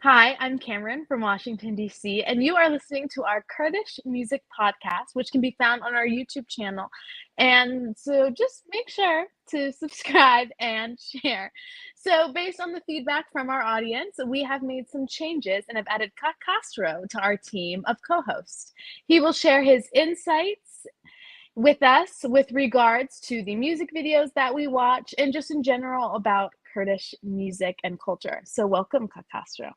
Hi, I'm Camryn from Washington, D.C., and you are listening to our Kurdish music podcast, which can be found on our YouTube channel. And so just make sure to subscribe and share. So, based on the feedback from our audience, we have made some changes and have added Castro to our team of co hosts. He will share his insights with us with regards to the music videos that we watch and just in general about Kurdish music and culture. So, welcome, Castro.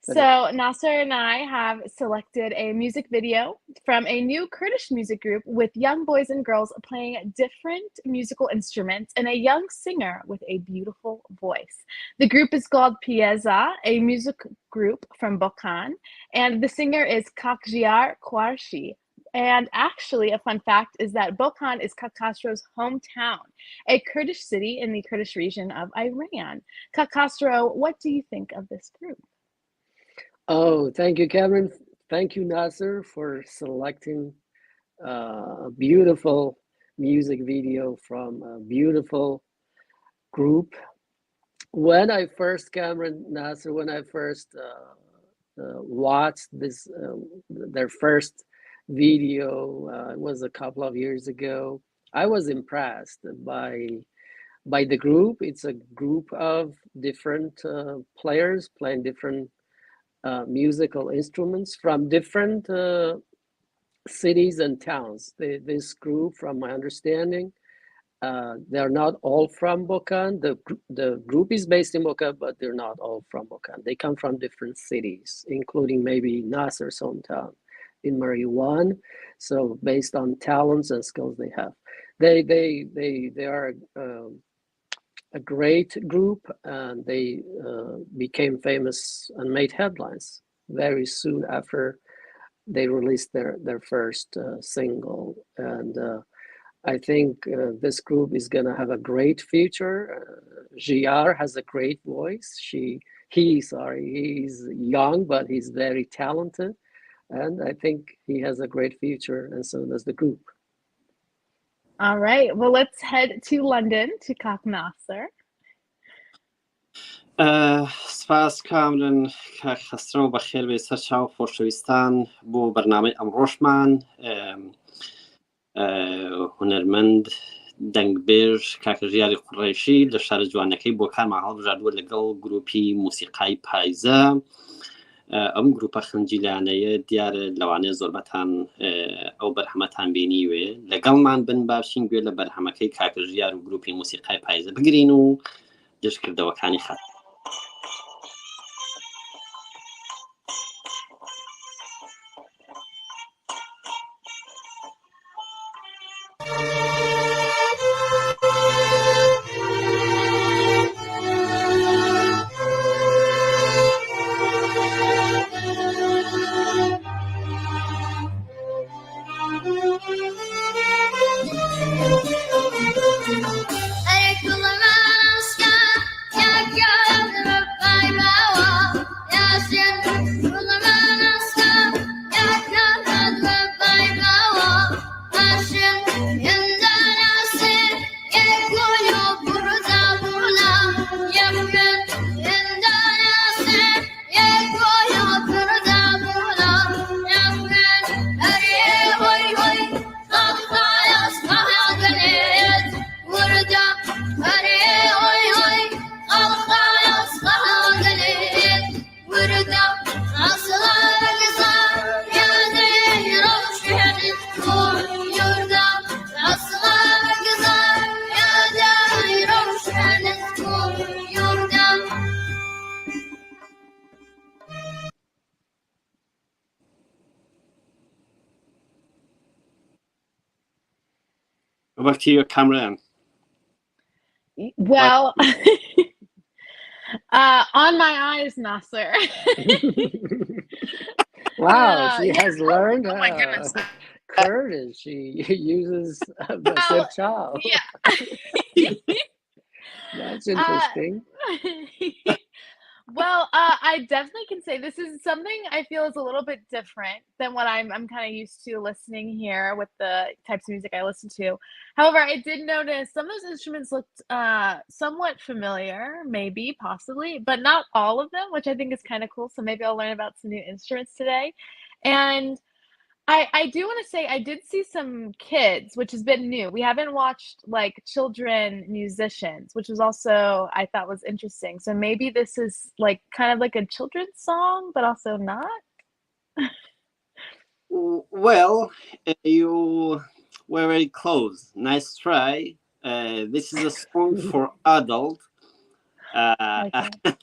So Naser and I have selected a music video from a new Kurdish music group with young boys and girls playing different musical instruments and a young singer with a beautiful voice. The group is called Payeeza, a music group from Bokan, and the singer is Kakjiar Kwarshi. And actually, a fun fact is that Bokan is Kakastro's hometown, a Kurdish city in the Kurdish region of Iran. Kakastro, what do you think of this group? Oh, thank you, Camryn. Thank you, Naser, for selecting a beautiful music video from a beautiful group. When I first, Naser, when I first watched this, their first video, it was a couple of years ago, I was impressed by the group. It's a group of different players playing different musical instruments from different cities and towns. This group, from my understanding, they're not all from Bokan. The group is based in Bokan, but they're not all from Bokan. They come from different cities, including maybe Naser's hometown in Mariwan. So based on talents and skills they have, they are a great group, and they became famous and made headlines very soon after they released their first single. And I think this group is gonna have a great future. Giar has a great voice. He's young, but he's very talented, and I think he has a great future, and so does the group. All right, well, let's head to London to Kak Naser. سپاس کامرن که خسترو بخیر به سر چاو خۆشەویستان بۆ بەرنامەی ئەمڕۆشمان هونەرمەند دەنگبێژ کاکە ژیاری قوڕیشی لە شارە جوانەکەی بۆکانمان هەڵبژاردووە لەگەڵ گرووپی موسیقای پایزە. ئەم گروپە خەنجیلانەیە دیارە لەوانەیە زۆربەتان ئەو بەرهەمەتان بینیوێ. لەگەڵمان بن باشین گوێ لە بەرهەمەکەی کاکە ژیار و گرووپی موسیقای پایزە بگرین و گەشتکردەوەکانی خات. Over to you, Camryn. Well, on my eyes, Naser. Wow, she has learned oh my goodness. Kurdish. She uses the child. Yeah. That's interesting. Well, I definitely can say this is something I feel is a little bit different than what I'm kind of used to listening here with the types of music I listen to. However, I did notice some of those instruments looked somewhat familiar, maybe, possibly, but not all of them, which I think is kind of cool. So maybe I'll learn about some new instruments today. And I do want to say I did see some kids, which has been new. We haven't watched like children musicians, which was also I thought was interesting. So maybe this is like kind of like a children's song, but also not. Well, you were very close. Nice try. This is a song for adult, Okay.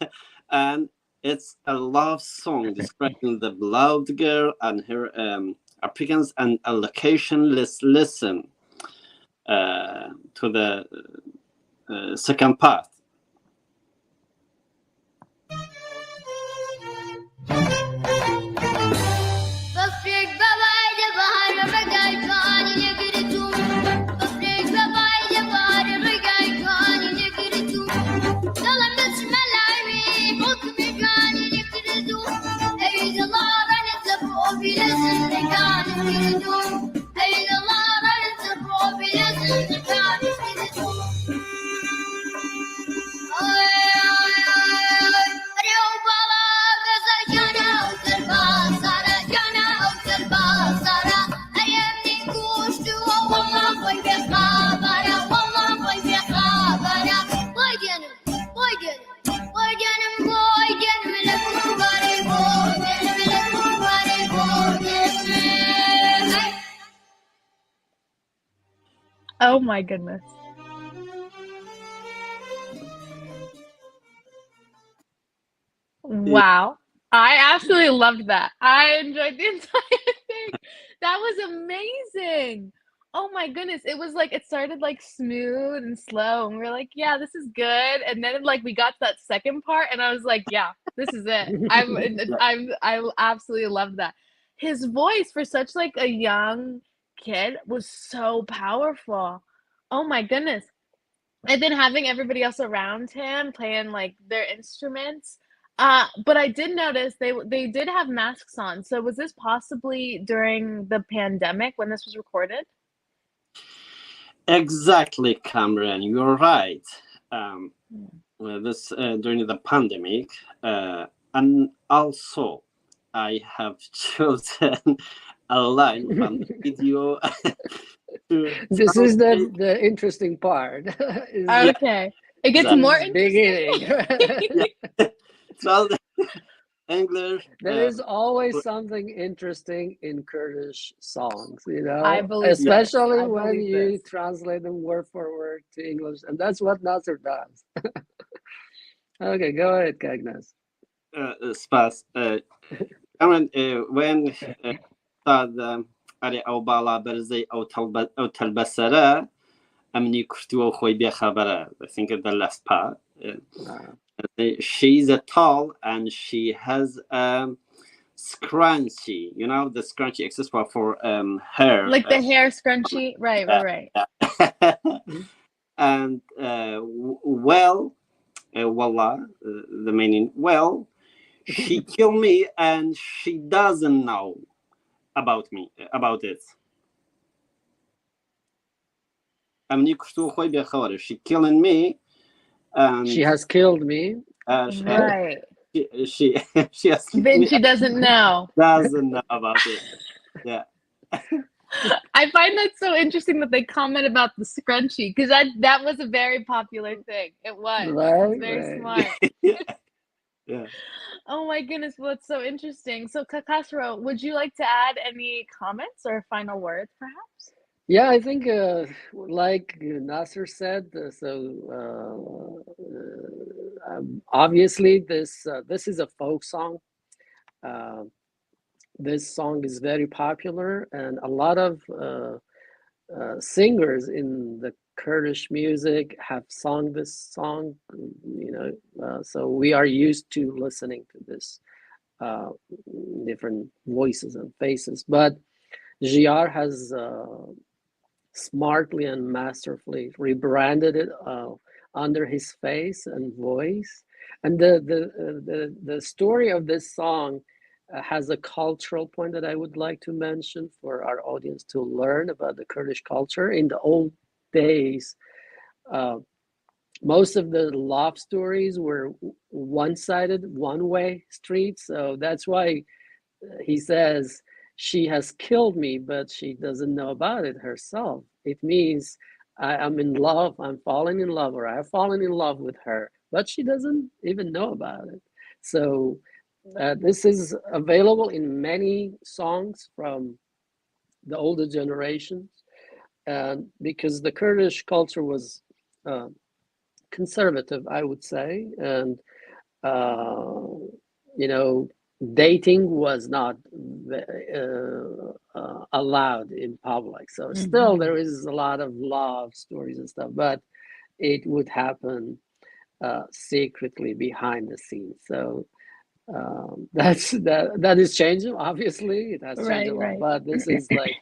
and it's a love song describing the beloved girl and her applicants and allocation. Let's listen to the second part. Oh my goodness. Wow. I absolutely loved that. I enjoyed the entire thing. That was amazing. Oh my goodness. It was like it started like smooth and slow and we were like, yeah, this is good. And then like we got to that second part and I was like, yeah, this is it. I absolutely loved that. His voice for such like a young kid was so powerful. Oh my goodness. And then having everybody else around him playing like their instruments. But I did notice they did have masks on. So was this possibly during the pandemic when this was recorded? Exactly, Camryn. You're right. This during the pandemic, and also I have chosen a line from the video. This is the interesting part. Okay. It gets more interesting. Beginning. Well, English. There is always something interesting in Kurdish songs, you know, I believe especially this. when you translate them word for word to English, and that's what Naser does. Okay, go ahead, Kagnas. Spas. When start أري أو بالا برزي أو تلبسرة أمني كرتوا خوي بخبرة. I think the last part. She's tall and she has scrunchie. You know the scrunchie accessory for hair. Like the hair scrunchie, right. And well, wallah, the meaning well, she killed me and she doesn't know about it. She killing me and she has killed me. Right. She has Then she doesn't know. Doesn't know about it. Yeah. I find that so interesting that they comment about the scrunchie because that was a very popular thing. It was. Right, It's very smart. Yeah. Oh my goodness, well, it's so interesting. So, Kakasro, would you like to add any comments or final words, perhaps? Yeah, I think like Naser said, obviously this is a folk song. This song is very popular, and a lot of singers in the Kurdish music have sung this song. You know, so we are used to listening to this different voices and faces. But Giar has smartly and masterfully rebranded it under his face and voice. And the story of this song has a cultural point that I would like to mention for our audience to learn about the Kurdish culture. In the old days, most of the love stories were one-sided, one-way streets. So that's why he says, she has killed me, but she doesn't know about it herself. It means I'm in love, I'm falling in love, or I've fallen in love with her, but she doesn't even know about it. So this is available in many songs from the older generations. And because the Kurdish culture was conservative, I would say, and you know, dating was not allowed in public. So still there is a lot of love stories and stuff, but it would happen secretly behind the scenes. So that is changing. Obviously, it has changed a lot, but this is like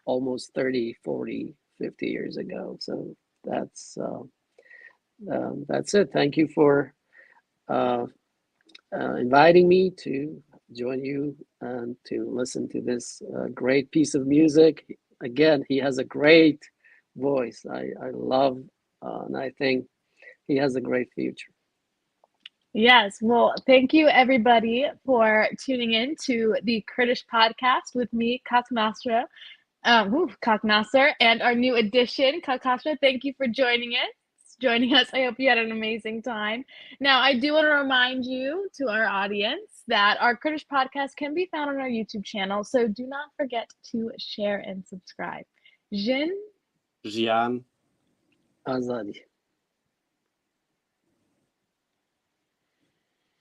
almost 30, 40, 50 years ago. So that's it. Thank you for inviting me to join you and to listen to this great piece of music. Again, he has a great voice. I love, and I think he has a great future. Yes, well, thank you everybody for tuning in to the Kurdish podcast with me, Naser, and our new addition, Kakasha. Thank you for joining us. I hope you had an amazing time. Now, I do want to remind you, to our audience, that our Kurdish podcast can be found on our YouTube channel, so do not forget to share and subscribe. Jin Jian Azadi.